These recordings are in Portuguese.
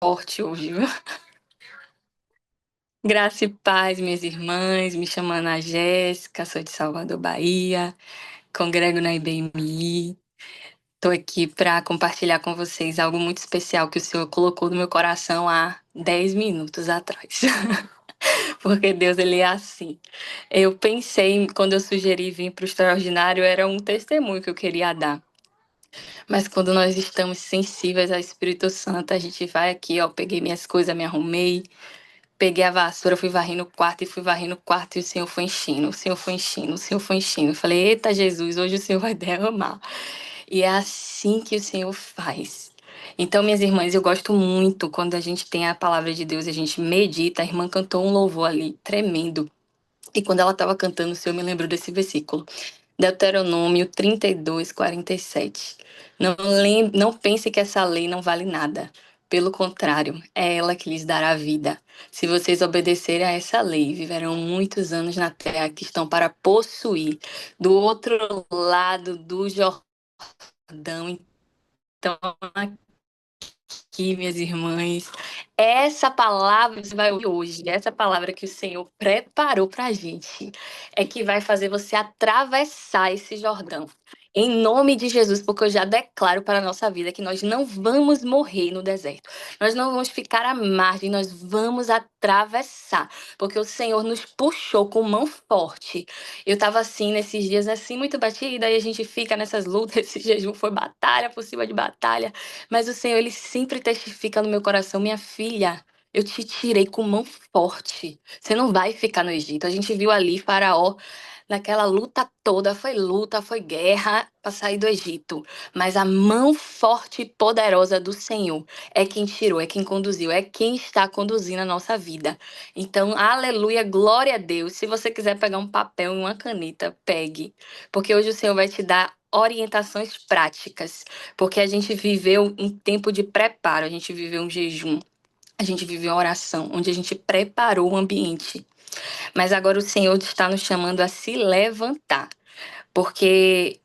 Forte hoje, viu? Graça e paz, minhas irmãs. Me chamo Ana Jéssica, sou de Salvador, Bahia. Congrego na IBMI. Estou aqui para compartilhar com vocês algo muito especial que o Senhor colocou no meu coração há 10 minutos atrás. Porque Deus, Ele é assim. Eu pensei, quando eu sugeri vir para o Extraordinário, era um testemunho que eu queria dar. Mas quando nós estamos sensíveis ao Espírito Santo, a gente vai aqui, ó, peguei minhas coisas, me arrumei. Peguei a vassoura, fui varrendo o quarto e fui varrendo o quarto e o Senhor foi enchendo, o Senhor foi enchendo, o Senhor foi enchendo. Eu falei, eita Jesus, hoje o Senhor vai derramar. E é assim que o Senhor faz. Então, minhas irmãs, eu gosto muito quando a gente tem a palavra de Deus, a gente medita. A irmã cantou um louvor ali, tremendo. E quando ela estava cantando, o Senhor me lembrou desse versículo. Deuteronômio 32:47. Não pense que essa lei não vale nada. Pelo contrário, é ela que lhes dará vida. Se vocês obedecerem a essa lei, viverão muitos anos na terra que estão para possuir. Do outro lado do Jordão. Então, aqui, minhas irmãs, essa palavra que você vai ouvir hoje, essa palavra que o Senhor preparou para a gente, é que vai fazer você atravessar esse Jordão. Em nome de Jesus, porque eu já declaro para a nossa vida que nós não vamos morrer no deserto. Nós não vamos ficar à margem, nós vamos atravessar. Porque o Senhor nos puxou com mão forte. Eu estava assim, nesses dias, assim, muito batida, e a gente fica nessas lutas. Esse jejum foi batalha por cima de batalha. Mas o Senhor, Ele sempre testifica no meu coração, minha filha, eu te tirei com mão forte. Você não vai ficar no Egito. A gente viu ali Faraó naquela luta, foi guerra para sair do Egito. Mas a mão forte e poderosa do Senhor é quem tirou, é quem conduziu, é quem está conduzindo a nossa vida. Então, aleluia, glória a Deus. Se você quiser pegar um papel e uma caneta, pegue. Porque hoje o Senhor vai te dar orientações práticas. Porque a gente viveu um tempo de preparo, a gente viveu um jejum, a gente viveu uma oração, onde a gente preparou o ambiente. Mas agora o Senhor está nos chamando a se levantar, porque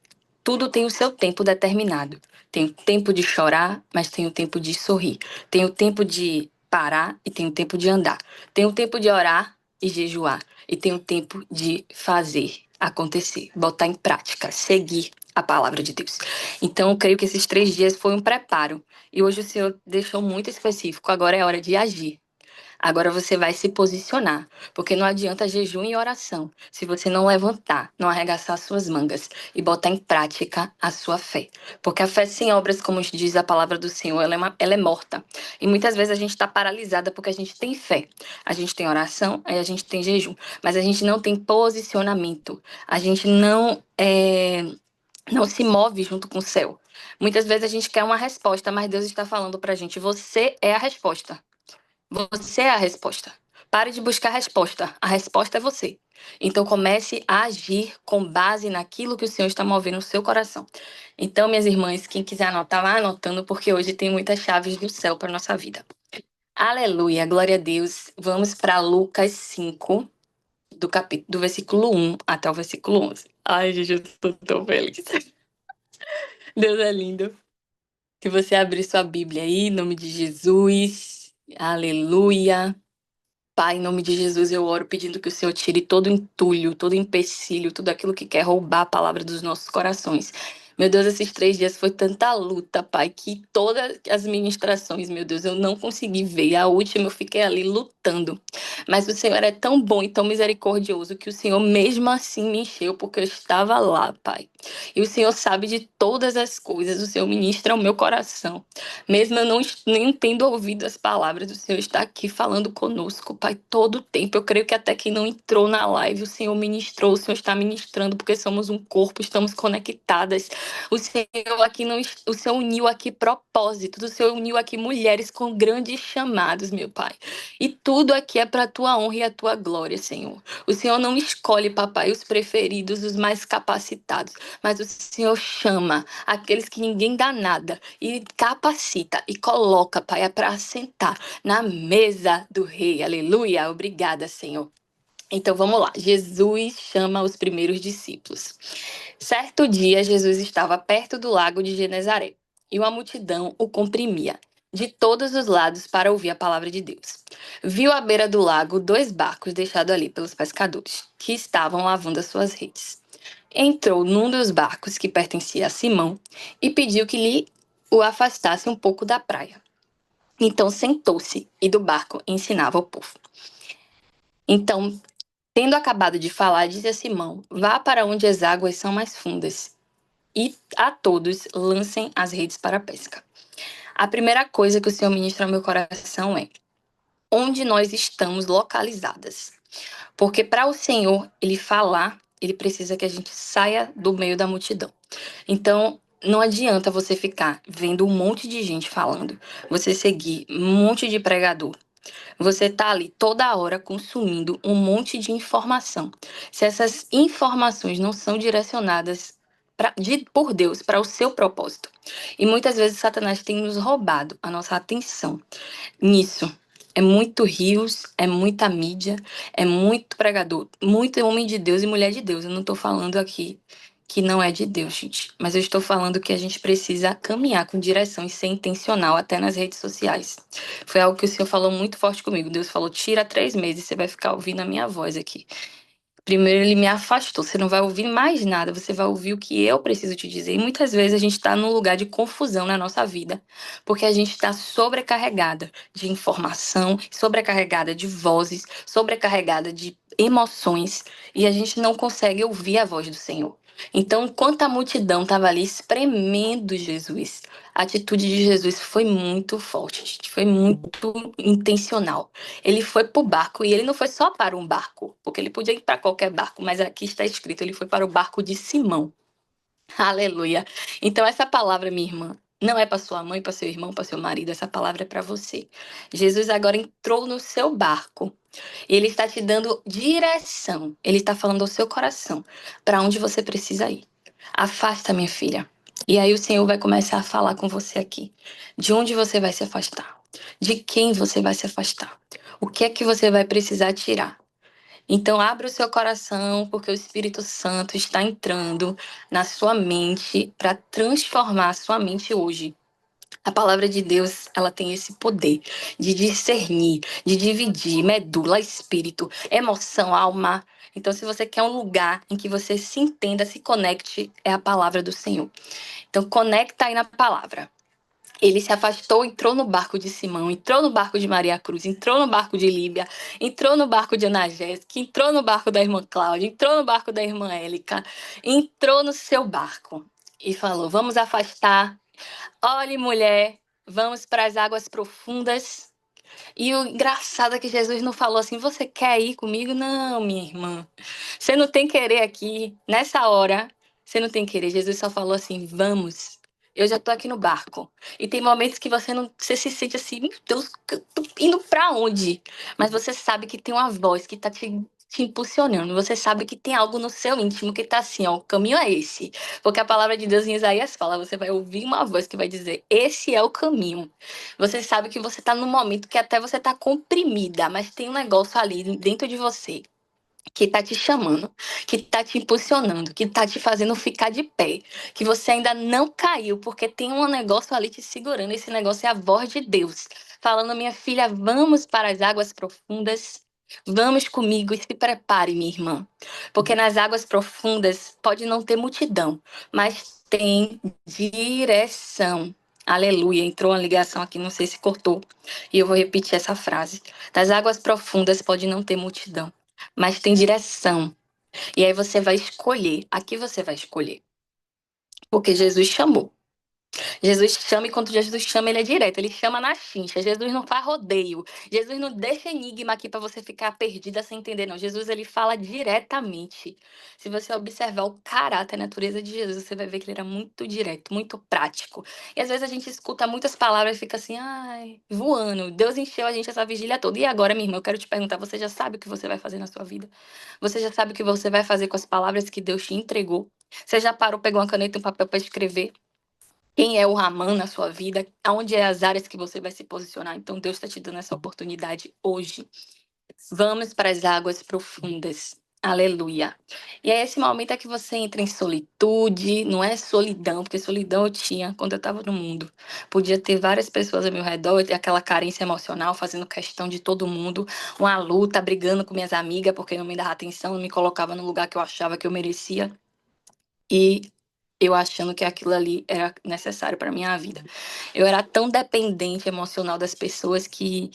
tudo tem o seu tempo determinado. Tem o tempo de chorar, mas tem o tempo de sorrir. Tem o tempo de parar e tem o tempo de andar. Tem o tempo de orar e jejuar. E tem o tempo de fazer acontecer, botar em prática, seguir a palavra de Deus. Então, eu creio que esses 3 dias foi um preparo. E hoje o Senhor deixou muito específico. Agora é hora de agir. Agora você vai se posicionar, porque não adianta jejum e oração se você não levantar, não arregaçar suas mangas e botar em prática a sua fé. Porque a fé sem obras, como diz a palavra do Senhor, ela é morta. E muitas vezes a gente está paralisada porque a gente tem fé. A gente tem oração, aí a gente tem jejum, mas a gente não tem posicionamento. A gente não se move junto com o céu. Muitas vezes a gente quer uma resposta, mas Deus está falando pra gente: você é a resposta. Você é a resposta. Pare de buscar resposta. A resposta é você. Então comece a agir com base naquilo que o Senhor está movendo no seu coração. Então, minhas irmãs, quem quiser anotar, vá anotando, porque hoje tem muitas chaves do céu para nossa vida. Aleluia, glória a Deus. Vamos para Lucas 5, do versículo 1 até o versículo 11. Ai, gente, eu estou tão feliz. Deus é lindo. Que você abrir sua Bíblia aí, em nome de Jesus. Aleluia. Pai, em nome de Jesus, eu oro pedindo que o Senhor tire todo entulho, todo empecilho, tudo aquilo que quer roubar a palavra dos nossos corações. Meu Deus, esses 3 dias foi tanta luta, Pai, que todas as ministrações, meu Deus, eu não consegui ver. A última eu fiquei ali lutando. Mas o Senhor é tão bom e tão misericordioso que o Senhor mesmo assim me encheu, porque eu estava lá, Pai. E o Senhor sabe de todas as coisas, o Senhor ministra o meu coração. Mesmo eu não nem tendo ouvido as palavras, o Senhor está aqui falando conosco, Pai, todo o tempo. Eu creio que até quem não entrou na live, o Senhor ministrou, o Senhor está ministrando, porque somos um corpo, estamos conectadas. O Senhor aqui não, o Senhor uniu aqui propósitos, o Senhor uniu aqui mulheres com grandes chamados, meu Pai. E tudo aqui é para a tua honra e a tua glória, Senhor. O Senhor não escolhe, papai, os preferidos, os mais capacitados, mas o Senhor chama aqueles que ninguém dá nada e capacita e coloca, Pai, é para assentar na mesa do rei. Aleluia. Obrigada, Senhor. Então vamos lá. Jesus chama os primeiros discípulos. Certo dia, Jesus estava perto do lago de Genezaré e uma multidão o comprimia. de todos os lados para ouvir a palavra de Deus. Viu à beira do lago 2 barcos deixados ali pelos pescadores, que estavam lavando as suas redes. Entrou num dos barcos que pertencia a Simão e pediu que lhe o afastasse um pouco da praia. Então sentou-se e do barco ensinava o povo. Então, tendo acabado de falar, disse a Simão: vá para onde as águas são mais fundas e a todos lancem as redes para a pesca. A primeira coisa que o Senhor ministra ao meu coração é onde nós estamos localizadas. Porque para o Senhor, Ele falar, Ele precisa que a gente saia do meio da multidão. Então, não adianta você ficar vendo um monte de gente falando, você seguir um monte de pregador. Você tá ali toda hora consumindo um monte de informação. Se essas informações não são direcionadas por Deus para o seu propósito. E muitas vezes Satanás tem nos roubado a nossa atenção nisso. É muito rios, é muita mídia, é muito pregador, muito homem de Deus e mulher de Deus. Eu não estou falando aqui que não é de Deus, gente. Mas eu estou falando que a gente precisa caminhar com direção e ser intencional até nas redes sociais. Foi algo que o Senhor falou muito forte comigo. Deus falou, tira 3 meses, você vai ficar ouvindo a minha voz aqui. Primeiro ele me afastou, você não vai ouvir mais nada, você vai ouvir o que eu preciso te dizer. E muitas vezes a gente está num lugar de confusão na nossa vida, porque a gente está sobrecarregada de informação, sobrecarregada de vozes, sobrecarregada de emoções, e a gente não consegue ouvir a voz do Senhor. Então, enquanto a multidão estava ali espremendo Jesus, a atitude de Jesus foi muito forte, gente, foi muito intencional. Ele foi para o barco e ele não foi só para um barco, porque ele podia ir para qualquer barco, mas aqui está escrito, ele foi para o barco de Simão. Aleluia. Então essa palavra, minha irmã, não é para sua mãe, para seu irmão, para seu marido, essa palavra é para você. Jesus agora entrou no seu barco. E ele está te dando direção. Ele está falando ao seu coração para onde você precisa ir. Afasta, minha filha. E aí o Senhor vai começar a falar com você aqui. De onde você vai se afastar? De quem você vai se afastar? O que é que você vai precisar tirar? Então, abra o seu coração, porque o Espírito Santo está entrando na sua mente para transformar a sua mente hoje. A palavra de Deus, ela tem esse poder de discernir, de dividir medula, espírito, emoção, alma. Então, se você quer um lugar em que você se entenda, se conecte, é a palavra do Senhor. Então, conecta aí na palavra. Ele se afastou, entrou no barco de Simão, entrou no barco de Maria Cruz, entrou no barco de Líbia, entrou no barco de Ana Jéssica, entrou no barco da irmã Cláudia, entrou no barco da irmã Élica, entrou no seu barco e falou: vamos afastar. Olhe, mulher, vamos para as águas profundas. E o engraçado é que Jesus não falou assim: você quer ir comigo? Não, minha irmã. Você não tem querer aqui. Nessa hora, você não tem querer. Jesus só falou assim: vamos. Eu já tô aqui no barco. E tem momentos que você se sente assim: meu Deus, eu tô indo pra onde? Mas você sabe que tem uma voz que tá te impulsionando. Você sabe que tem algo no seu íntimo que tá assim: ó, o caminho é esse. Porque a palavra de Deus em Isaías fala: você vai ouvir uma voz que vai dizer: esse é o caminho. Você sabe que você tá num momento que até você tá comprimida, mas tem um negócio ali dentro de você que tá te chamando, que tá te impulsionando, que tá te fazendo ficar de pé, que você ainda não caiu, porque tem um negócio ali te segurando. Esse negócio é a voz de Deus, falando: minha filha, vamos para as águas profundas. Vamos comigo e se prepare, minha irmã. Porque nas águas profundas pode não ter multidão, mas tem direção. Aleluia. Entrou uma ligação aqui, não sei se cortou. E eu vou repetir essa frase. Das águas profundas pode não ter multidão, mas tem direção. E aí você vai escolher. Aqui você vai escolher. Porque Jesus chamou. Jesus chama e quando Jesus chama, ele é direto. Ele chama na chincha. Jesus não faz rodeio. Jesus não deixa enigma aqui para você ficar perdida sem entender, não. Jesus, ele fala diretamente. Se você observar o caráter, a natureza de Jesus, você vai ver que ele era muito direto, muito prático. E às vezes a gente escuta muitas palavras e fica assim, ai, voando. Deus encheu a gente essa vigília toda. E agora, minha irmã, eu quero te perguntar, você já sabe o que você vai fazer na sua vida? Você já sabe o que você vai fazer com as palavras que Deus te entregou? Você já parou, pegou uma caneta e um papel para escrever? Quem é o Raman na sua vida? Aonde é as áreas que você vai se posicionar? Então, Deus está te dando essa oportunidade hoje. Vamos para as águas profundas. Aleluia. E é esse momento é que você entra em solitude, não é solidão, porque solidão eu tinha quando eu estava no mundo. Podia ter várias pessoas ao meu redor, ter aquela carência emocional, fazendo questão de todo mundo, uma luta, brigando com minhas amigas, porque não me dava atenção, não me colocava no lugar que eu achava que eu merecia. E eu achando que aquilo ali era necessário para minha vida. Eu era tão dependente emocional das pessoas que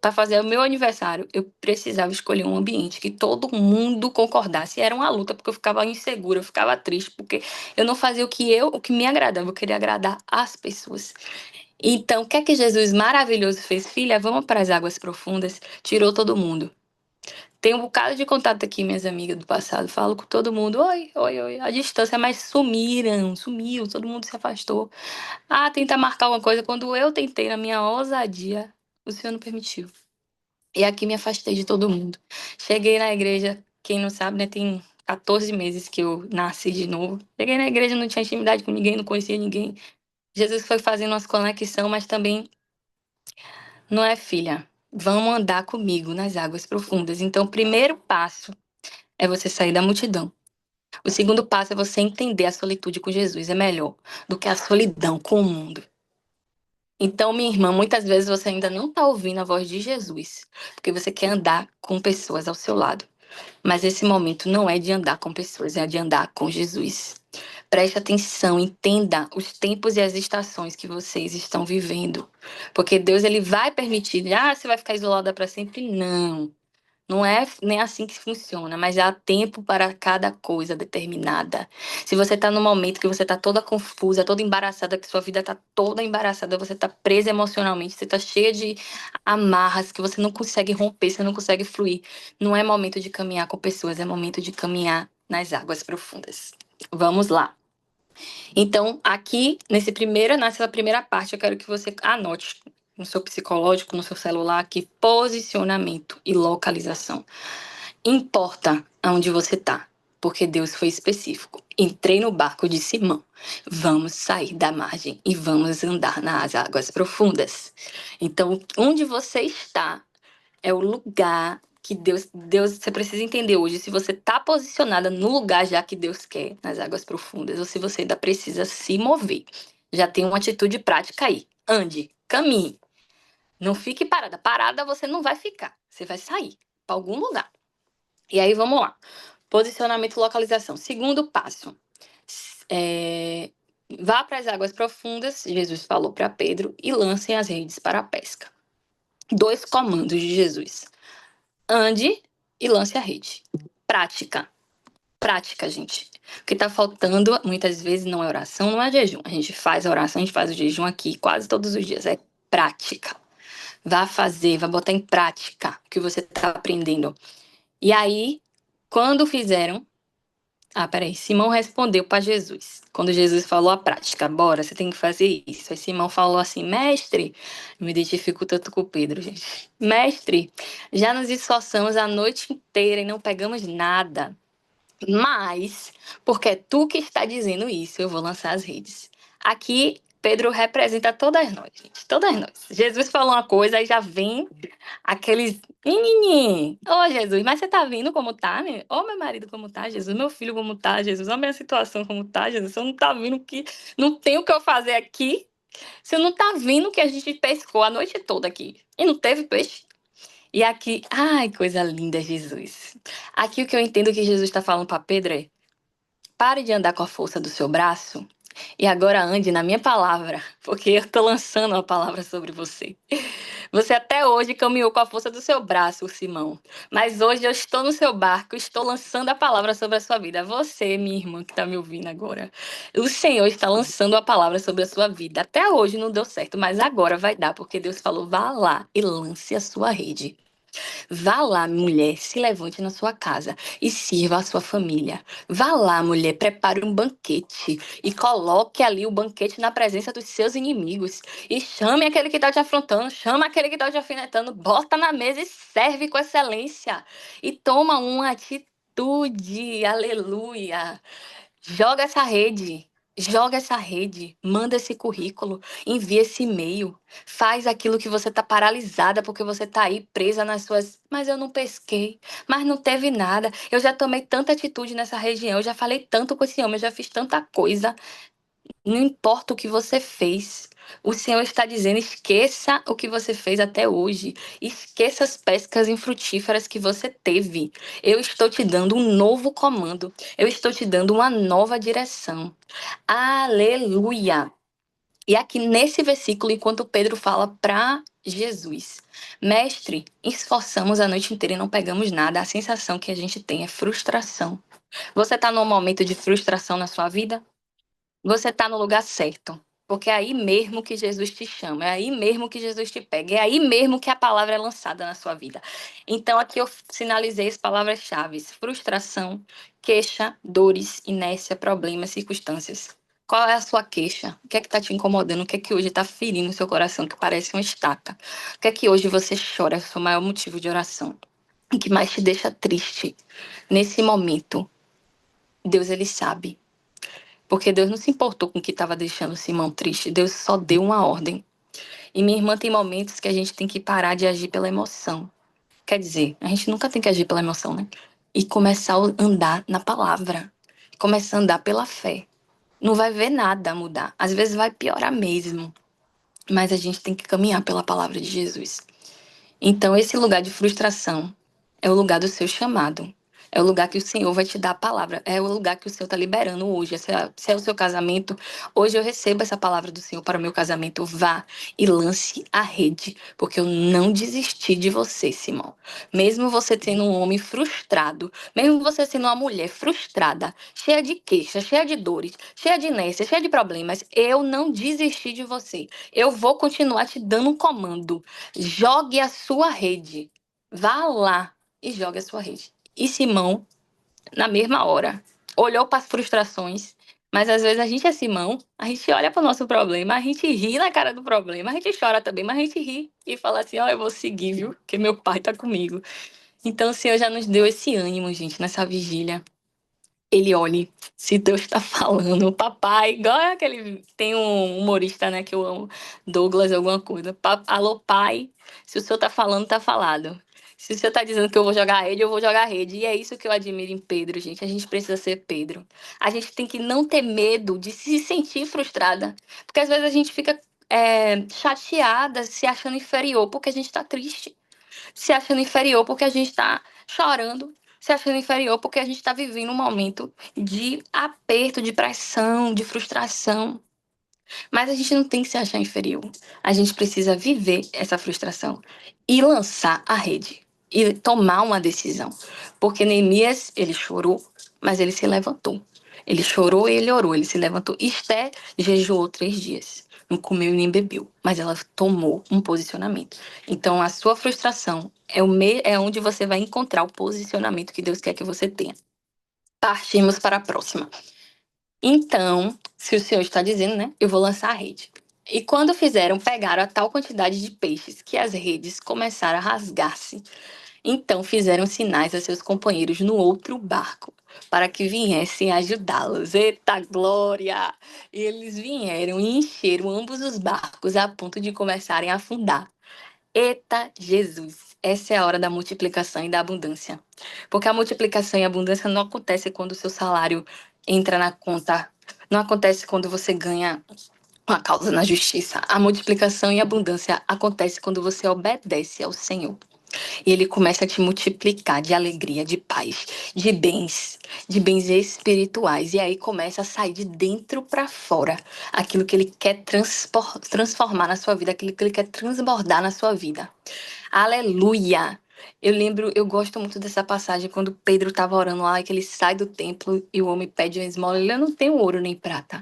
para fazer o meu aniversário, eu precisava escolher um ambiente que todo mundo concordasse. E era uma luta, porque eu ficava insegura, eu ficava triste, porque eu não fazia o que me agradava, eu queria agradar as pessoas. Então, o que é que Jesus maravilhoso fez? Filha, vamos para as águas profundas. Tirou todo mundo. Tem um bocado de contato aqui, minhas amigas do passado. Falo com todo mundo, oi, oi, oi. A distância, mas sumiu, todo mundo se afastou. Ah, tentar marcar alguma coisa. Quando eu tentei, na minha ousadia, o Senhor não permitiu. E aqui me afastei de todo mundo. Cheguei na igreja, quem não sabe, né? Tem 14 meses que eu nasci de novo. Cheguei na igreja, não tinha intimidade com ninguém, não conhecia ninguém. Jesus foi fazendo umas conexão, mas também não é filha. Vamos andar comigo nas águas profundas. Então, o primeiro passo é você sair da multidão. O segundo passo é você entender a solitude com Jesus. É melhor do que a solidão com o mundo. Então, minha irmã, muitas vezes você ainda não está ouvindo a voz de Jesus, porque você quer andar com pessoas ao seu lado. Mas esse momento não é de andar com pessoas, é de andar com Jesus. Preste atenção, entenda os tempos e as estações que vocês estão vivendo. Porque Deus ele vai permitir, você vai ficar isolada para sempre? Não. Não é nem assim que funciona, mas há tempo para cada coisa determinada. Se você está num momento que você está toda confusa, toda embaraçada, que sua vida está toda embaraçada, você está presa emocionalmente, você está cheia de amarras que você não consegue romper, você não consegue fluir. Não é momento de caminhar com pessoas, é momento de caminhar nas águas profundas. Vamos lá. Então, aqui, nessa primeira parte, eu quero que você anote no seu psicológico, no seu celular, aqui, posicionamento e localização. Importa aonde você tá, porque Deus foi específico. Entrei no barco de Simão. Vamos sair da margem e vamos andar nas águas profundas. Então, onde você está é o lugar que você precisa entender hoje se você está posicionada no lugar já que Deus quer, nas águas profundas, ou se você ainda precisa se mover. Já tem uma atitude prática aí. Ande, caminhe. Não fique parada. Parada você não vai ficar. Você vai sair para algum lugar. E aí vamos lá. Posicionamento e localização. Segundo passo. Vá para as águas profundas, Jesus falou para Pedro, e lancem as redes para a pesca. 2 comandos de Jesus. Ande e lance a rede. Prática. Prática, gente. O que está faltando, muitas vezes, não é oração, não é jejum. A gente faz a oração, a gente faz o jejum aqui quase todos os dias. É prática. Vá fazer, vá botar em prática o que você está aprendendo. E aí, quando fizeram, peraí. Simão respondeu para Jesus. Quando Jesus falou a prática, bora, você tem que fazer isso. Aí Simão falou assim, mestre, me identifico tanto com o Pedro, gente. Mestre, já nos esforçamos a noite inteira e não pegamos nada. Mas, porque é tu que está dizendo isso, eu vou lançar as redes. Aqui, Pedro representa todas nós, gente. Todas nós. Jesus falou uma coisa, aí já vem aqueles. Ô, Jesus, mas você tá vendo como tá, né? Ô, meu marido, como tá, Jesus? Meu filho, como tá, Jesus? Ô, minha situação, como tá, Jesus? Você não tá vendo que não tem o que eu fazer aqui? Você não tá vendo que a gente pescou a noite toda aqui e não teve peixe? E aqui, ai, coisa linda, Jesus. Aqui o que eu entendo que Jesus está falando para Pedro é: pare de andar com a força do seu braço e agora ande na minha palavra, porque eu estou lançando uma palavra sobre você. Você até hoje caminhou com a força do seu braço, Simão. Mas hoje eu estou no seu barco, estou lançando a palavra sobre a sua vida. Você, minha irmã, que está me ouvindo agora. O Senhor está lançando a palavra sobre a sua vida. Até hoje não deu certo, mas agora vai dar, porque Deus falou: vá lá e lance a sua rede. Vá lá, mulher, se levante na sua casa e sirva a sua família. Vá lá, mulher, prepare um banquete e coloque ali o banquete na presença dos seus inimigos. E chame aquele que está te afrontando, chama aquele que está te alfinetando, bota na mesa e serve com excelência. E toma uma atitude, aleluia. Joga essa rede. Joga essa rede, manda esse currículo, envia esse e-mail, faz aquilo que você tá paralisada porque você tá aí presa nas suas. Mas eu não pesquei, mas não teve nada. Eu já tomei tanta atitude nessa região, eu já falei tanto com esse homem, eu já fiz tanta coisa. Não importa o que você fez. O Senhor está dizendo: esqueça o que você fez até hoje. Esqueça as pescas infrutíferas que você teve. Eu estou te dando um novo comando. Eu estou te dando uma nova direção. Aleluia! E aqui nesse versículo, enquanto Pedro fala para Jesus: Mestre, esforçamos a noite inteira e não pegamos nada. A sensação que a gente tem é frustração. Você está num momento de frustração na sua vida? Você está no lugar certo. Porque é aí mesmo que Jesus te chama, é aí mesmo que Jesus te pega, é aí mesmo que a palavra é lançada na sua vida. Então, aqui eu sinalizei as palavras-chave: frustração, queixa, dores, inércia, problemas, circunstâncias. Qual é a sua queixa? O que é que está te incomodando? O que é que hoje está ferindo o seu coração, que parece uma estaca? O que é que hoje você chora? É o seu maior motivo de oração. O que mais te deixa triste nesse momento? Deus, ele sabe. Porque Deus não se importou com o que estava deixando Simão triste. Deus só deu uma ordem. E minha irmã, tem momentos que a gente tem que parar de agir pela emoção. Quer dizer, a gente nunca tem que agir pela emoção, né? E começar a andar na palavra. Começar a andar pela fé. Não vai ver nada mudar. Às vezes vai piorar mesmo. Mas a gente tem que caminhar pela palavra de Jesus. Então, esse lugar de frustração é o lugar do seu chamado. É o lugar que o Senhor vai te dar a palavra. É o lugar que o Senhor está liberando hoje. Se é o seu casamento, hoje eu recebo essa palavra do Senhor para o meu casamento. Vá e lance a rede, porque eu não desisti de você, Simão. Mesmo você sendo um homem frustrado, mesmo você sendo uma mulher frustrada, cheia de queixas, cheia de dores, cheia de inércia, cheia de problemas, eu não desisti de você. Eu vou continuar te dando um comando. Jogue a sua rede. Vá lá e jogue a sua rede. E Simão, na mesma hora, olhou para as frustrações. Mas às vezes a gente é Simão, a gente olha para o nosso problema, a gente ri na cara do problema, a gente chora também, mas a gente ri e fala assim: ó, eu vou seguir, viu? Porque meu pai tá comigo. Então o Senhor já nos deu esse ânimo, gente, nessa vigília. Ele olhe se Deus está falando. O papai, igual é aquele. Tem um humorista, né, que eu amo, Douglas, alguma coisa. Alô, pai, se o senhor tá falando, tá falado. Se o senhor tá dizendo que eu vou jogar a rede, eu vou jogar a rede. E é isso que eu admiro em Pedro, gente. A gente precisa ser Pedro. A gente tem que não ter medo de se sentir frustrada. Porque às vezes a gente fica chateada, se achando inferior, porque a gente tá triste, se achando inferior porque a gente está chorando, se achando inferior porque a gente está vivendo um momento de aperto, de pressão, de frustração. Mas a gente não tem que se achar inferior. A gente precisa viver essa frustração e lançar a rede e tomar uma decisão. Porque Neemias, ele chorou, mas ele se levantou. Ele chorou e ele orou, ele se levantou. Esté jejuou 3 dias. Não comeu e nem bebeu, mas ela tomou um posicionamento. Então, a sua frustração é onde você vai encontrar o posicionamento que Deus quer que você tenha. Partimos para a próxima. Então, se o Senhor está dizendo, né? Eu vou lançar a rede. E quando fizeram, pegaram a tal quantidade de peixes que as redes começaram a rasgar-se. Então fizeram sinais a seus companheiros no outro barco, para que viessem ajudá-los. Eita glória! E eles vieram e encheram ambos os barcos a ponto de começarem a afundar. Eita Jesus! Essa é a hora da multiplicação e da abundância. Porque a multiplicação e a abundância não acontece quando o seu salário entra na conta. Não acontece quando você ganha uma causa na justiça. A multiplicação e a abundância acontece quando você obedece ao Senhor. E ele começa a te multiplicar de alegria, de paz, de bens espirituais. E aí começa a sair de dentro para fora aquilo que ele quer transformar na sua vida, aquilo que ele quer transbordar na sua vida. Aleluia! Eu lembro, eu gosto muito dessa passagem quando Pedro estava orando lá, que ele sai do templo e o homem pede uma esmola. Ele: eu não tenho ouro nem prata,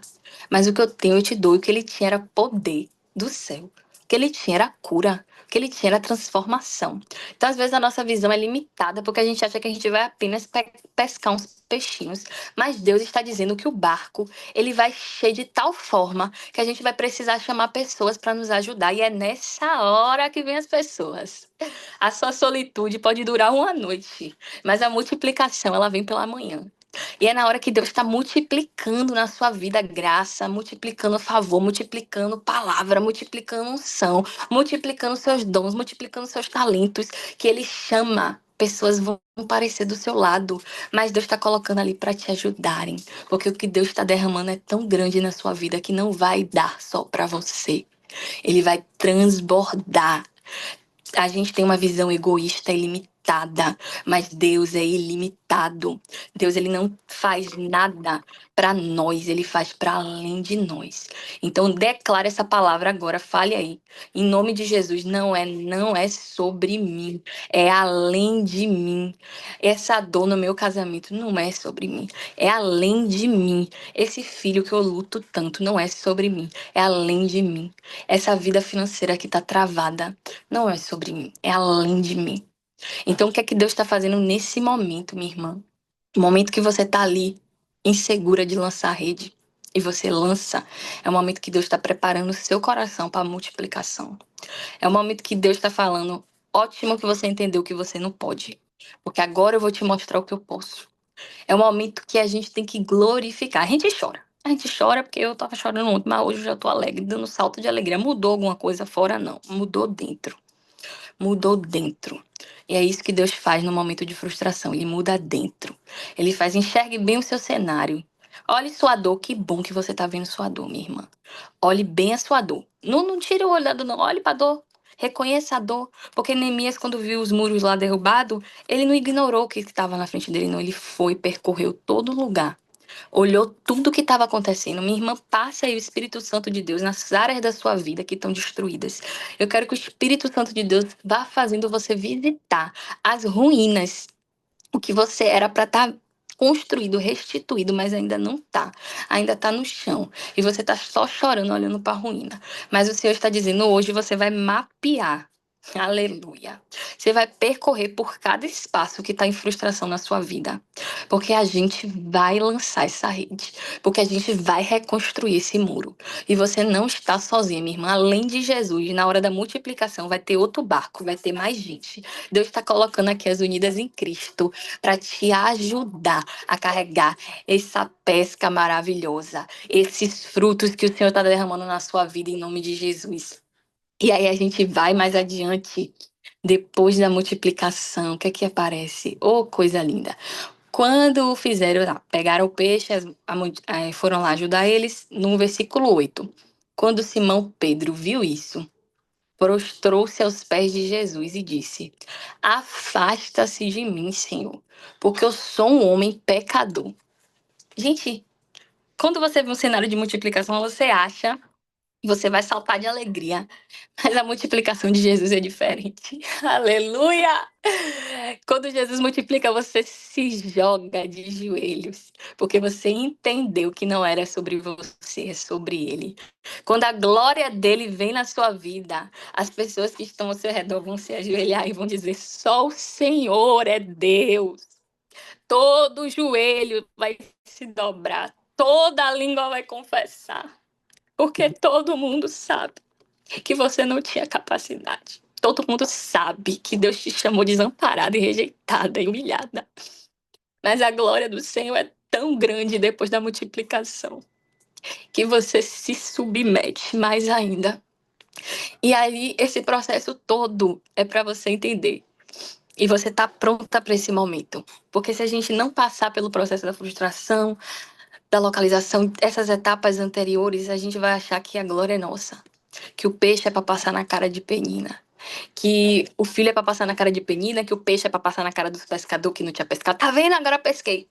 mas o que eu tenho eu te dou. E o que ele tinha era poder do céu. O que ele tinha era cura. O que ele tinha era transformação. Então, às vezes, a nossa visão é limitada porque a gente acha que a gente vai apenas pescar uns peixinhos. Mas Deus está dizendo que o barco, ele vai cheio de tal forma que a gente vai precisar chamar pessoas para nos ajudar. E é nessa hora que vem as pessoas. A sua solitude pode durar uma noite, mas a multiplicação, ela vem pela manhã. E é na hora que Deus está multiplicando na sua vida graça, multiplicando favor, multiplicando palavra, multiplicando unção, multiplicando seus dons, multiplicando seus talentos, que Ele chama. Pessoas vão aparecer do seu lado, mas Deus está colocando ali para te ajudarem, porque o que Deus está derramando é tão grande na sua vida que não vai dar só para você. Ele vai transbordar. A gente tem uma visão egoísta e limitada, mas Deus é ilimitado. Deus ele não faz nada para nós, ele faz para além de nós. Então declara essa palavra agora, fale aí. Em nome de Jesus, não é sobre mim, é além de mim. Essa dor no meu casamento não é sobre mim, é além de mim. Esse filho que eu luto tanto não é sobre mim, é além de mim. Essa vida financeira que tá travada não é sobre mim, é além de mim. Então, o que é que Deus está fazendo nesse momento, minha irmã? O momento que você tá ali, insegura de lançar a rede, e você lança, é o momento que Deus está preparando o seu coração para a multiplicação. É o momento que Deus está falando, ótimo que você entendeu que você não pode, porque agora eu vou te mostrar o que eu posso. É o momento que a gente tem que glorificar. A gente chora. A gente chora porque eu tava chorando ontem, mas hoje eu já tô alegre, dando salto de alegria. Mudou alguma coisa fora? Não. Mudou dentro. Mudou dentro. E é isso que Deus faz no momento de frustração. Ele muda dentro. Ele faz, enxergue bem o seu cenário. Olhe sua dor. Que bom que você tá vendo sua dor, minha irmã. Olhe bem a sua dor. Não tire o olho da dor, não. Olhe pra dor. Reconheça a dor. Porque Neemias, quando viu os muros lá derrubados, ele não ignorou o que estava na frente dele, não. Ele foi, percorreu todo lugar. Olhou tudo o que estava acontecendo. Minha irmã, passe aí o Espírito Santo de Deus nas áreas da sua vida que estão destruídas. Eu quero que o Espírito Santo de Deus vá fazendo você visitar as ruínas, o que você era para estar construído, restituído, mas ainda não tá. Ainda tá no chão. E você tá só chorando, olhando para a ruína. Mas o Senhor está dizendo, hoje você vai mapear. Aleluia. Você vai percorrer por cada espaço que está em frustração na sua vida. Porque a gente vai lançar essa rede. Porque a gente vai reconstruir esse muro. E você não está sozinha, minha irmã. Além de Jesus, na hora da multiplicação, vai ter outro barco, vai ter mais gente. Deus está colocando aqui as unidas em Cristo para te ajudar a carregar essa pesca maravilhosa, esses frutos que o Senhor está derramando na sua vida em nome de Jesus. E aí a gente vai mais adiante, depois da multiplicação, o que é que aparece? Oh, coisa linda! Quando fizeram lá, pegaram o peixe, foram lá ajudar eles, no versículo 8. Quando Simão Pedro viu isso, prostrou-se aos pés de Jesus e disse: Afasta-se de mim, Senhor, porque eu sou um homem pecador. Gente, quando você vê um cenário de multiplicação, você acha que você vai saltar de alegria. Mas a multiplicação de Jesus é diferente. Aleluia! Quando Jesus multiplica, você se joga de joelhos, porque você entendeu que não era sobre você, é sobre Ele. Quando a glória dele vem na sua vida, as pessoas que estão ao seu redor vão se ajoelhar e vão dizer: só o Senhor é Deus. Todo joelho vai se dobrar, toda língua vai confessar, porque todo mundo sabe que você não tinha capacidade. Todo mundo sabe que Deus te chamou desamparada e rejeitada e humilhada. Mas a glória do Senhor é tão grande depois da multiplicação que você se submete mais ainda. E aí, esse processo todo é para você entender. E você tá pronta para esse momento. Porque se a gente não passar pelo processo da frustração, da localização, essas etapas anteriores, a gente vai achar que a glória é nossa. Que o peixe é para passar na cara de Penina. Que o filho é para passar na cara de Penina, que o peixe é para passar na cara dos pescadores que não tinha pescado. Tá vendo? Agora eu pesquei.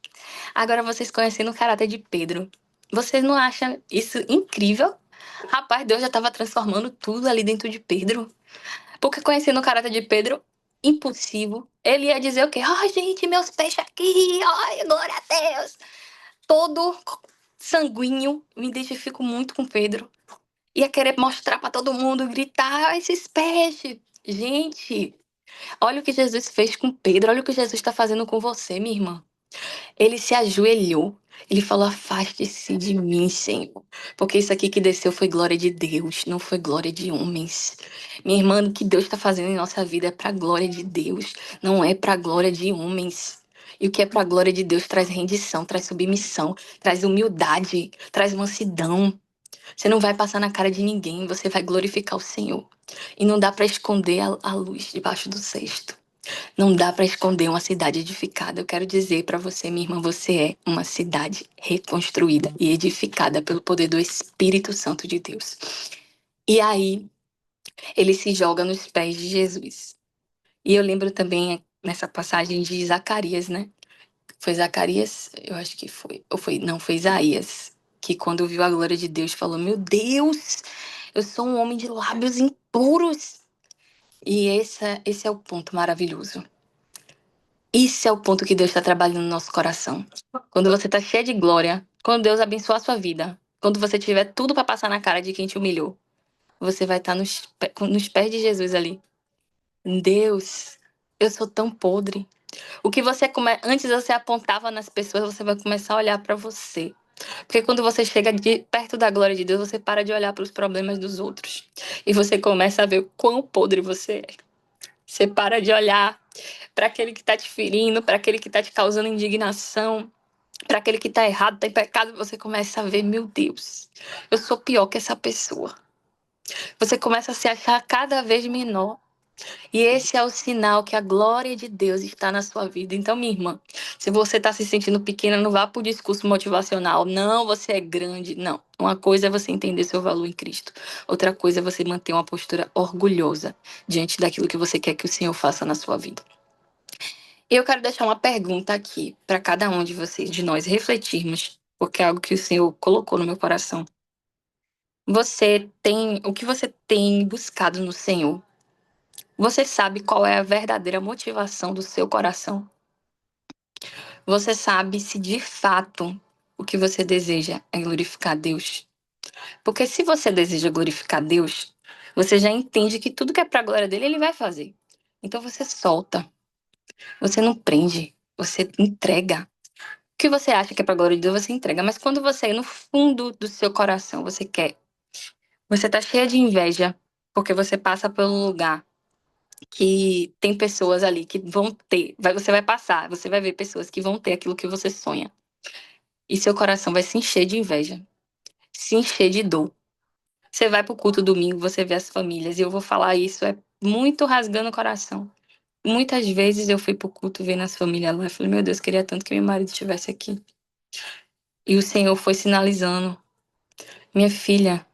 Agora vocês conhecendo o caráter de Pedro. Vocês não acham isso incrível? Rapaz, Deus já estava transformando tudo ali dentro de Pedro. Porque conhecendo o caráter de Pedro, impossível. Ele ia dizer o quê? Ai, gente, meus peixes aqui. Ai, glória a Deus. Todo sanguíneo. Me identifico muito com Pedro. Ia querer mostrar para todo mundo, gritar: "Ah, esses peixes." Gente, olha o que Jesus fez com Pedro. Olha o que Jesus está fazendo com você, minha irmã. Ele se ajoelhou. Ele falou: afaste-se de mim, Senhor. Porque isso aqui que desceu foi glória de Deus, não foi glória de homens. Minha irmã, o que Deus está fazendo em nossa vida é para a glória de Deus, não é para a glória de homens. E o que é para a glória de Deus traz rendição, traz submissão, traz humildade, traz mansidão. Você não vai passar na cara de ninguém, você vai glorificar o Senhor. E não dá para esconder a luz debaixo do cesto. Não dá para esconder uma cidade edificada. Eu quero dizer para você, minha irmã, você é uma cidade reconstruída e edificada pelo poder do Espírito Santo de Deus. E aí, ele se joga nos pés de Jesus. E eu lembro também nessa passagem de Zacarias, né? Foi Zacarias? Eu acho que foi. Ou foi? Não, foi Isaías. Que quando viu a glória de Deus falou: Meu Deus, eu sou um homem de lábios impuros. E esse é o ponto maravilhoso. Esse é o ponto que Deus está trabalhando no nosso coração. Quando você está cheia de glória, quando Deus abençoa a sua vida, quando você tiver tudo para passar na cara de quem te humilhou, você vai estar nos pés de Jesus ali. Deus, eu sou tão podre. O que antes você apontava nas pessoas, você vai começar a olhar para você. Porque quando você chega perto da glória de Deus, você para de olhar para os problemas dos outros. E você começa a ver o quão podre você é. Você para de olhar para aquele que está te ferindo, para aquele que está te causando indignação, para aquele que está errado, está em pecado. Você começa a ver, meu Deus, eu sou pior que essa pessoa. Você começa a se achar cada vez menor. E esse é o sinal que a glória de Deus está na sua vida. Então, minha irmã, se você está se sentindo pequena, não vá para o discurso motivacional. Não, você é grande. Não. Uma coisa é você entender seu valor em Cristo. Outra coisa é você manter uma postura orgulhosa diante daquilo que você quer que o Senhor faça na sua vida. E eu quero deixar uma pergunta aqui para cada um de vocês, de nós refletirmos, porque é algo que o Senhor colocou no meu coração. O que você tem buscado no Senhor? Você sabe qual é a verdadeira motivação do seu coração? Você sabe se de fato o que você deseja é glorificar Deus? Porque se você deseja glorificar Deus, você já entende que tudo que é para a glória dele, ele vai fazer. Então você solta, você não prende, você entrega. O que você acha que é para a glória de Deus, você entrega. Mas quando você, no fundo do seu coração, você quer, você tá cheia de inveja, porque você passa pelo lugar que tem pessoas ali que vão ter, você vai passar, você vai ver pessoas que vão ter aquilo que você sonha. E seu coração vai se encher de inveja, se encher de dor. Você vai pro culto domingo, você vê as famílias, e eu vou falar isso, é muito rasgando o coração. Muitas vezes eu fui pro culto vendo as famílias lá, e falei, meu Deus, queria tanto que meu marido estivesse aqui. E o Senhor foi sinalizando, minha filha,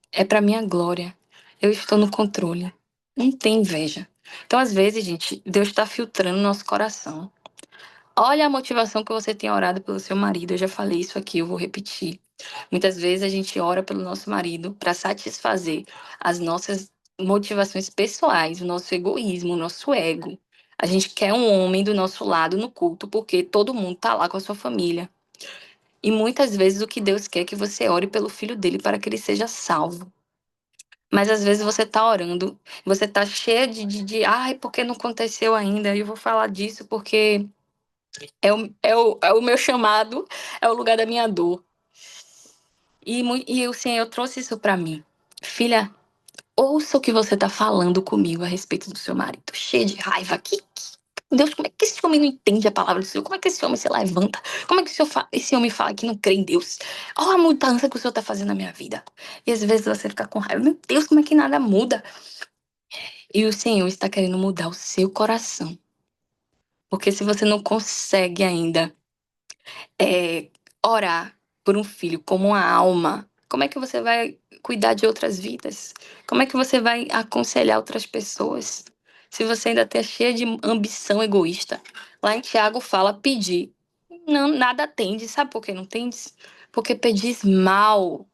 é pra minha glória. Eu estou no controle. Não tem inveja. Então, às vezes, gente, Deus está filtrando nosso coração. Olha a motivação que você tem orado pelo seu marido. Eu já falei isso aqui, eu vou repetir. Muitas vezes a gente ora pelo nosso marido para satisfazer as nossas motivações pessoais, o nosso egoísmo, o nosso ego. A gente quer um homem do nosso lado no culto porque todo mundo tá lá com a sua família. E muitas vezes o que Deus quer é que você ore pelo filho dele para que ele seja salvo. Mas às vezes você tá orando, você tá cheia ai, porque não aconteceu ainda? Eu vou falar disso porque é o meu chamado, é o lugar da minha dor. E o Senhor trouxe isso pra mim. Filha, ouça o que você tá falando comigo a respeito do seu marido. Cheia de raiva. Deus, como é que esse homem não entende a palavra do Senhor? Como é que esse homem se levanta? Como é que esse homem fala que não crê em Deus? Olha a mudança que o Senhor tá fazendo na minha vida. E às vezes você fica com raiva. Meu Deus, como é que nada muda? E o Senhor está querendo mudar o seu coração. Porque se você não consegue ainda é, orar por um filho como uma alma, como é que você vai cuidar de outras vidas? Como é que você vai aconselhar outras pessoas? Se você ainda está cheia de ambição egoísta. Lá em Tiago fala pedir. Não, nada tende. Sabe por que não tendes? Porque pedis mal.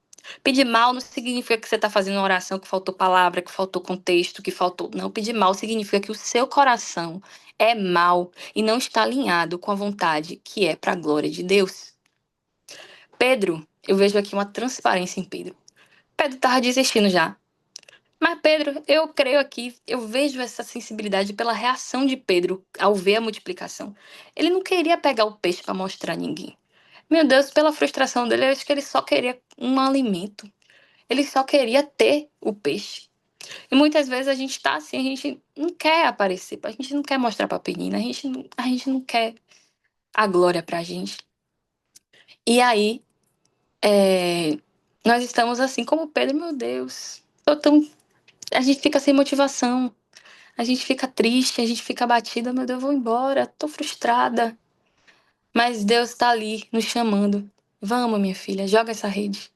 Pedir mal não significa que você está fazendo uma oração que faltou palavra, que faltou contexto, que faltou. Não, pedir mal significa que o seu coração é mal e não está alinhado com a vontade que é para a glória de Deus. Pedro, eu vejo aqui uma transparência em Pedro. Pedro estava desistindo já. Mas Pedro, eu creio aqui, eu vejo essa sensibilidade pela reação de Pedro ao ver a multiplicação. Ele não queria pegar o peixe para mostrar a ninguém. Meu Deus, pela frustração dele, eu acho que ele só queria um alimento. Ele só queria ter o peixe. E muitas vezes a gente tá assim, a gente não quer aparecer, a gente não quer mostrar pra menina, a gente não quer. a glória pra gente. E aí, nós estamos assim como Pedro, meu Deus. A gente fica sem motivação, a gente fica triste, a gente fica abatida, meu Deus, eu vou embora, tô frustrada. Mas Deus tá ali nos chamando. Vamos, minha filha, joga essa rede.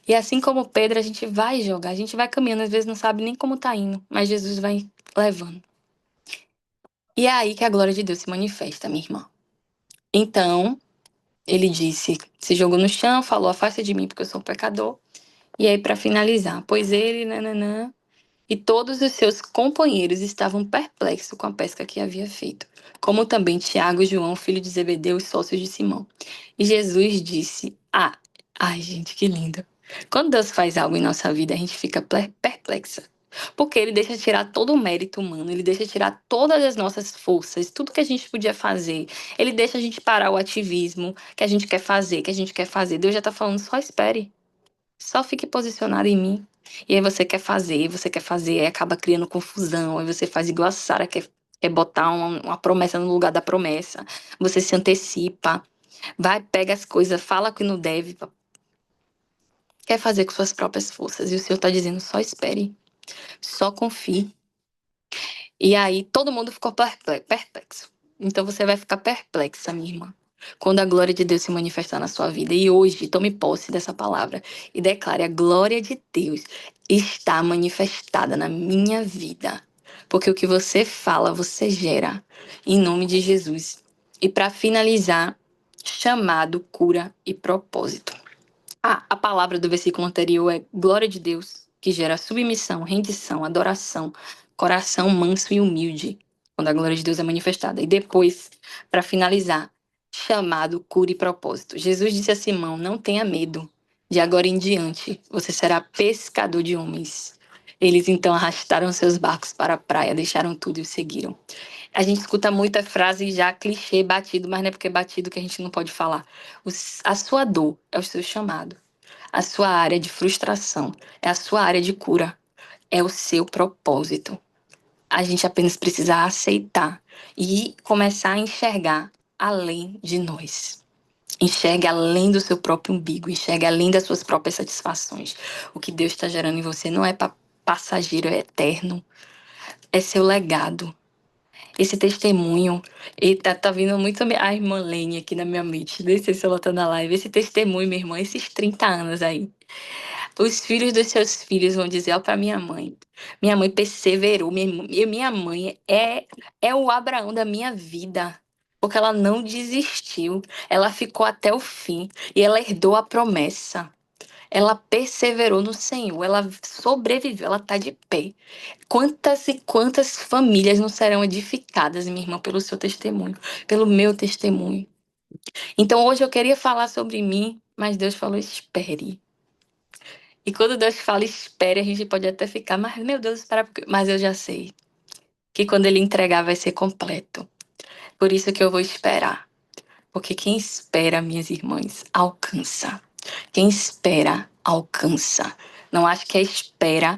E assim como Pedro, a gente vai jogar, a gente vai caminhando, às vezes não sabe nem como tá indo, mas Jesus vai levando. E é aí que a glória de Deus se manifesta, minha irmã. Então, ele disse, se jogou no chão, falou, afasta de mim porque eu sou um pecador. E aí, para finalizar, pois ele, nananã, e todos os seus companheiros estavam perplexos com a pesca que havia feito, como também Tiago e João, filho de Zebedeu, os sócios de Simão. E Jesus disse: ai, gente, que lindo. Quando Deus faz algo em nossa vida, a gente fica perplexa. Porque ele deixa tirar todo o mérito humano, ele deixa tirar todas as nossas forças, tudo que a gente podia fazer. Ele deixa a gente parar o ativismo que a gente quer fazer, que a gente quer fazer. Deus já tá falando, só espere. Só fique posicionado em mim. E aí você quer fazer, aí acaba criando confusão. Aí você faz igual a Sara, quer botar uma promessa no lugar da promessa. Você se antecipa, vai, pega as coisas, fala que não deve, quer fazer com suas próprias forças. E o Senhor está dizendo: só espere, só confie. E aí todo mundo ficou perplexo. Então você vai ficar perplexa, minha irmã, quando a glória de Deus se manifestar na sua vida. E hoje tome posse dessa palavra e declare: a glória de Deus está manifestada na minha vida. Porque o que você fala, você gera. Em nome de Jesus. E para finalizar, chamado, cura e propósito. A palavra do versículo anterior é glória de Deus, que gera submissão, rendição, adoração, coração manso e humilde, quando a glória de Deus é manifestada. E depois, para finalizar, chamado, cura e propósito. Jesus disse a Simão: não tenha medo, de agora em diante você será pescador de homens. Eles então arrastaram seus barcos para a praia, deixaram tudo e o seguiram. A gente escuta muita frase já clichê, batido, mas não é porque é batido que a gente não pode falar. A sua dor é o seu chamado. A sua área de frustração é a sua área de cura. É o seu propósito. A gente apenas precisa aceitar e começar a enxergar além de nós. Enxergue além do seu próprio umbigo, enxergue além das suas próprias satisfações. O que Deus está gerando em você não é passageiro, é eterno. É seu legado. Esse testemunho, e tá vindo muito a irmã Lene aqui na minha mente. Nem sei se ela tá na live. Esse testemunho, minha irmã, esses 30 anos aí. Os filhos dos seus filhos vão dizer, ó, pra minha mãe. Minha mãe perseverou. Minha mãe é o Abraão da minha vida. Porque ela não desistiu. Ela ficou até o fim. E ela herdou a promessa. Ela perseverou no Senhor. Ela sobreviveu. Ela tá de pé. Quantas e quantas famílias não serão edificadas, minha irmã, pelo seu testemunho, pelo meu testemunho. Então hoje eu queria falar sobre mim, mas Deus falou: espere. E quando Deus fala espere, a gente pode até ficar, mas meu Deus, espera, mas eu já sei que quando Ele entregar vai ser completo. Por isso que eu vou esperar. Porque quem espera, minhas irmãs, alcança. Quem espera, alcança. Não acho que a espera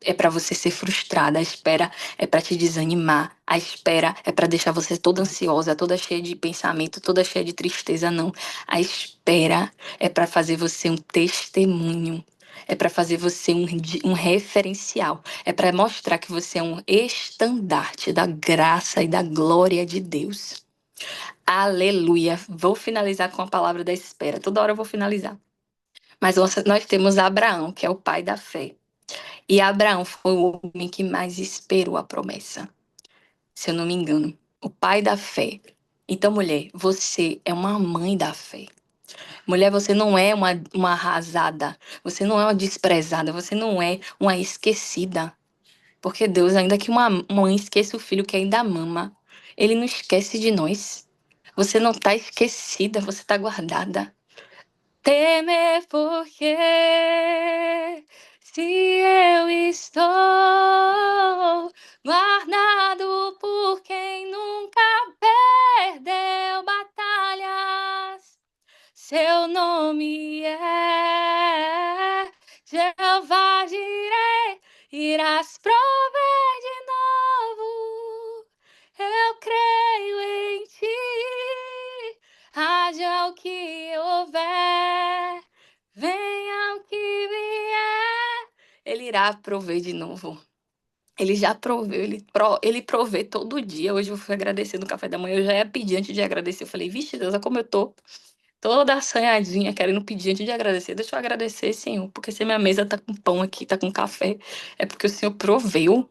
é para você ser frustrada. A espera é para te desanimar. A espera é para deixar você toda ansiosa, toda cheia de pensamento, toda cheia de tristeza. Não. A espera é para fazer você um testemunho. É para fazer você um referencial. É para mostrar que você é um estandarte da graça e da glória de Deus. Aleluia. Vou finalizar com a palavra da espera. Toda hora eu vou finalizar. Mas nós temos Abraão, que é o pai da fé. E Abraão foi o homem que mais esperou a promessa, se eu não me engano. O pai da fé. Então, mulher, você é uma mãe da fé. Mulher, você não é uma arrasada. Você não é uma desprezada. Você não é uma esquecida. Porque Deus, ainda que uma mãe esqueça o filho que ainda mama, Ele não esquece de nós. Você não está esquecida, você está guardada. Temer porque se eu estou guardado por quem nunca perdeu batalhas, seu nome é Jeová Jireh, irás prover de novo. Eu creio em ti. ele irá prover de novo. Ele já proveu, ele provê todo dia. Hoje eu fui agradecer no café da manhã, eu já ia pedir antes de agradecer. Eu falei, vixe, Deus, olha como eu tô toda assanhadinha, querendo pedir antes de agradecer. Deixa eu agradecer, Senhor, porque se minha mesa tá com pão aqui, tá com café, é porque o Senhor proveu.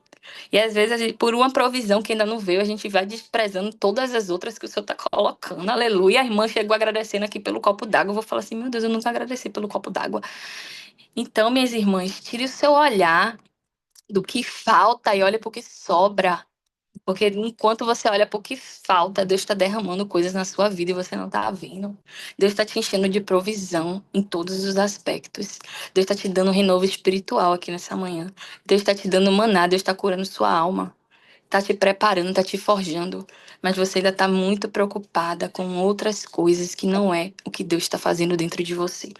E às vezes, por uma provisão que ainda não veio, a gente vai desprezando todas as outras que o Senhor tá colocando. Aleluia. A irmã chegou agradecendo aqui pelo copo d'água. Eu vou falar assim, meu Deus, eu nunca agradeci pelo copo d'água. Então, minhas irmãs, tire o seu olhar do que falta e olhe pro que sobra. Porque enquanto você olha pro que falta, Deus está derramando coisas na sua vida e você não tá vendo. Deus está te enchendo de provisão em todos os aspectos. Deus está te dando um renovo espiritual aqui nessa manhã. Deus está te dando maná, Deus está curando sua alma. Tá te preparando, tá te forjando. Mas você ainda tá muito preocupada com outras coisas que não é o que Deus está fazendo dentro de você.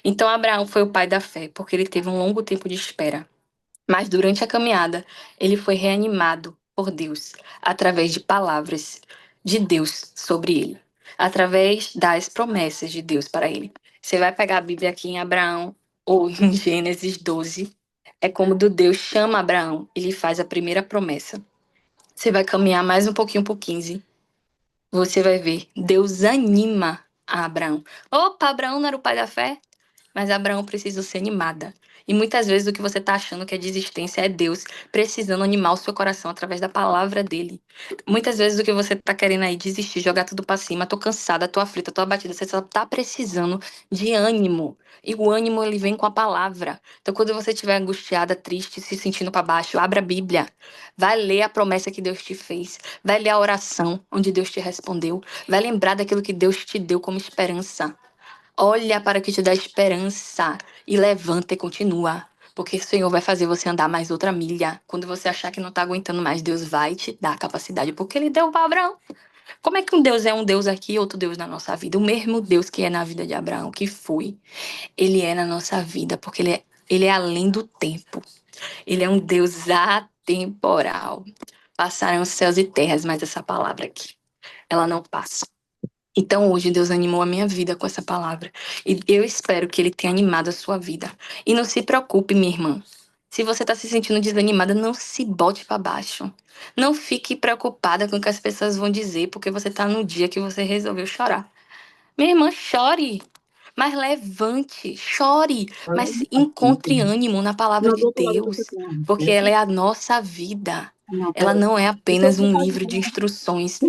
Então Abraão foi o pai da fé, porque ele teve um longo tempo de espera. Mas durante a caminhada, ele foi reanimado por Deus através de palavras de Deus sobre ele, através das promessas de Deus para ele. Você vai pegar a Bíblia aqui em Abraão ou em Gênesis 12, é como do Deus chama Abraão e lhe faz a primeira promessa. Você vai caminhar mais um pouquinho por 15, você vai ver, Deus anima a Abraão. Opa, Abraão não era o pai da fé? Mas Abraão precisou ser animada. E muitas vezes o que você está achando que é desistência é Deus precisando animar o seu coração através da palavra dele. Muitas vezes o que você está querendo aí desistir, jogar tudo para cima, tô cansada, tô aflita, tô abatida, você só tá precisando de ânimo. E o ânimo ele vem com a palavra. Então quando você estiver angustiada, triste, se sentindo para baixo, abra a Bíblia. Vai ler a promessa que Deus te fez. Vai ler a oração onde Deus te respondeu. Vai lembrar daquilo que Deus te deu como esperança. Olha para o que te dá esperança e levanta e continua. Porque o Senhor vai fazer você andar mais outra milha. Quando você achar que não está aguentando mais, Deus vai te dar a capacidade. Porque Ele deu para Abraão. Como é que um Deus é um Deus aqui e outro Deus na nossa vida? O mesmo Deus que é na vida de Abraão, que foi, Ele é na nossa vida. Porque Ele é além do tempo. Ele é um Deus atemporal. Passaram os céus e terras, mas essa palavra aqui, ela não passa. Então hoje Deus animou a minha vida com essa palavra. E eu espero que Ele tenha animado a sua vida. E não se preocupe, minha irmã. Se você está se sentindo desanimada, não se bote para baixo. Não fique preocupada com o que as pessoas vão dizer, porque você está no dia que você resolveu chorar. Minha irmã, chore. Mas levante, chore, mas encontre ânimo na palavra de Deus, porque ela é a nossa vida. Ela não é apenas um livro de instruções.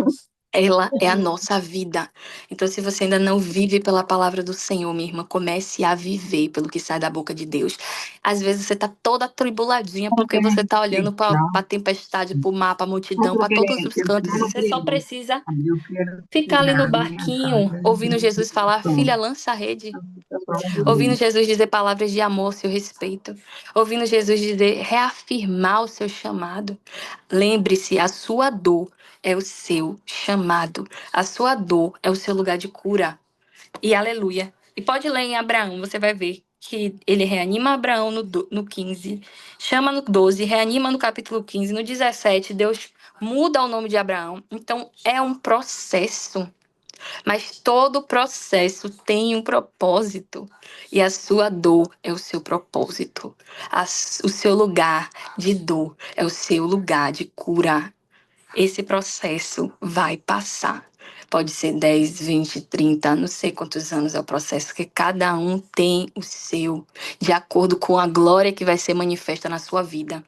Ela é a nossa vida. Então, se você ainda não vive pela palavra do Senhor, minha irmã, comece a viver pelo que sai da boca de Deus. Às vezes você tá toda atribuladinha porque você tá olhando para a tempestade, para o mar, para a multidão, para todos os cantos, e você só precisa ficar ali no barquinho, ouvindo Jesus falar: filha, lança a rede. Ouvindo Jesus dizer palavras de amor ao seu respeito. Ouvindo Jesus dizer, reafirmar o seu chamado. Lembre-se, a sua dor é o seu chamado. A sua dor é o seu lugar de cura. E aleluia. E pode ler em Abraão, você vai ver que ele reanima Abraão no 15, chama no 12, reanima no capítulo 15, no 17, Deus muda o nome de Abraão. Então, é um processo. Mas todo processo tem um propósito. E a sua dor é o seu propósito. O seu lugar de dor é o seu lugar de cura. Esse processo vai passar. Pode ser 10, 20, 30, não sei quantos anos é o processo, porque cada um tem o seu, de acordo com a glória que vai ser manifesta na sua vida.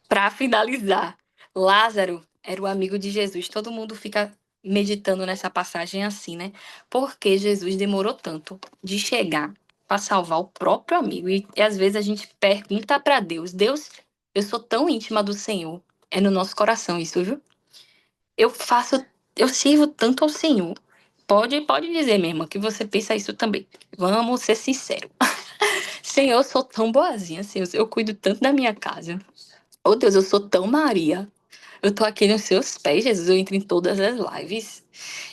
Para finalizar, Lázaro era o amigo de Jesus. Todo mundo fica meditando nessa passagem assim, né? Por que Jesus demorou tanto de chegar para salvar o próprio amigo? E às vezes a gente pergunta para Deus: Deus, eu sou tão íntima do Senhor. É no nosso coração isso, viu? Eu faço, eu sirvo tanto ao Senhor. Pode dizer mesmo que você pensa isso também. Vamos ser sinceros. Senhor, eu sou tão boazinha, Senhor. Eu cuido tanto da minha casa. Oh Deus, eu sou tão Maria. Eu tô aqui nos seus pés, Jesus. Eu entro em todas as lives.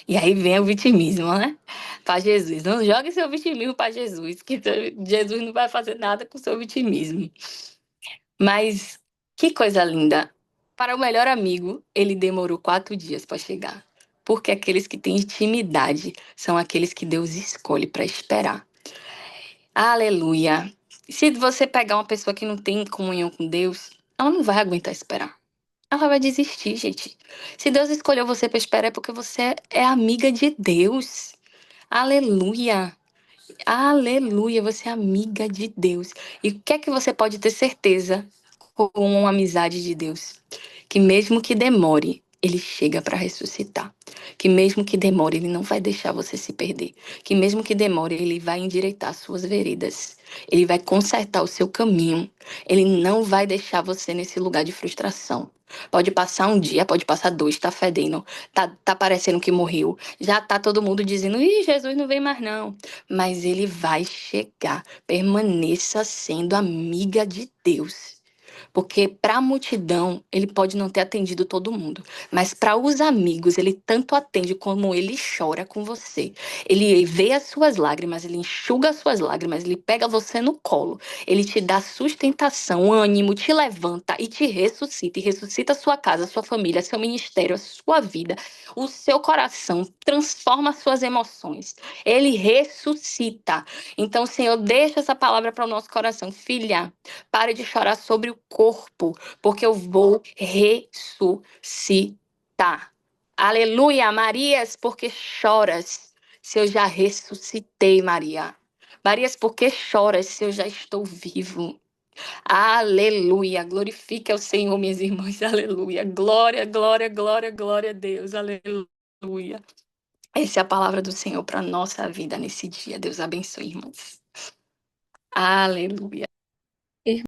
E aí vem o vitimismo, né? Pra Jesus. Não jogue seu vitimismo pra Jesus, que Jesus não vai fazer nada com seu vitimismo. Mas que coisa linda. Para o melhor amigo, ele demorou 4 dias para chegar. Porque aqueles que têm intimidade são aqueles que Deus escolhe para esperar. Aleluia. Se você pegar uma pessoa que não tem comunhão com Deus, ela não vai aguentar esperar. Ela vai desistir, gente. Se Deus escolheu você para esperar, é porque você é amiga de Deus. Aleluia. Aleluia, você é amiga de Deus. E o que é que você pode ter certeza com uma amizade de Deus? Que mesmo que demore, ele chega para ressuscitar. Que mesmo que demore, ele não vai deixar você se perder. Que mesmo que demore, ele vai endireitar suas veredas. Ele vai consertar o seu caminho. Ele não vai deixar você nesse lugar de frustração. Pode passar um dia, pode passar dois, tá fedendo, tá parecendo que morreu. Já tá todo mundo dizendo, ih, Jesus não vem mais não. Mas ele vai chegar. Permaneça sendo amiga de Deus. Porque para a multidão, ele pode não ter atendido todo mundo, mas para os amigos, ele tanto atende como ele chora com você. Ele vê as suas lágrimas, ele enxuga as suas lágrimas, ele pega você no colo, ele te dá sustentação, ânimo, te levanta e ressuscita a sua casa, a sua família, seu ministério, a sua vida, o seu coração, transforma as suas emoções. Ele ressuscita. Então, Senhor, deixa essa palavra para o nosso coração. Filha, pare de chorar sobre o corpo, porque eu vou ressuscitar. Aleluia, Marias, porque choras se eu já ressuscitei, Maria? Marias, por que choras se eu já estou vivo? Aleluia, glorifique ao Senhor, minhas irmãs, aleluia. Glória, glória, glória, glória a Deus, aleluia. Essa é a palavra do Senhor para nossa vida nesse dia. Deus abençoe, irmãos. Aleluia.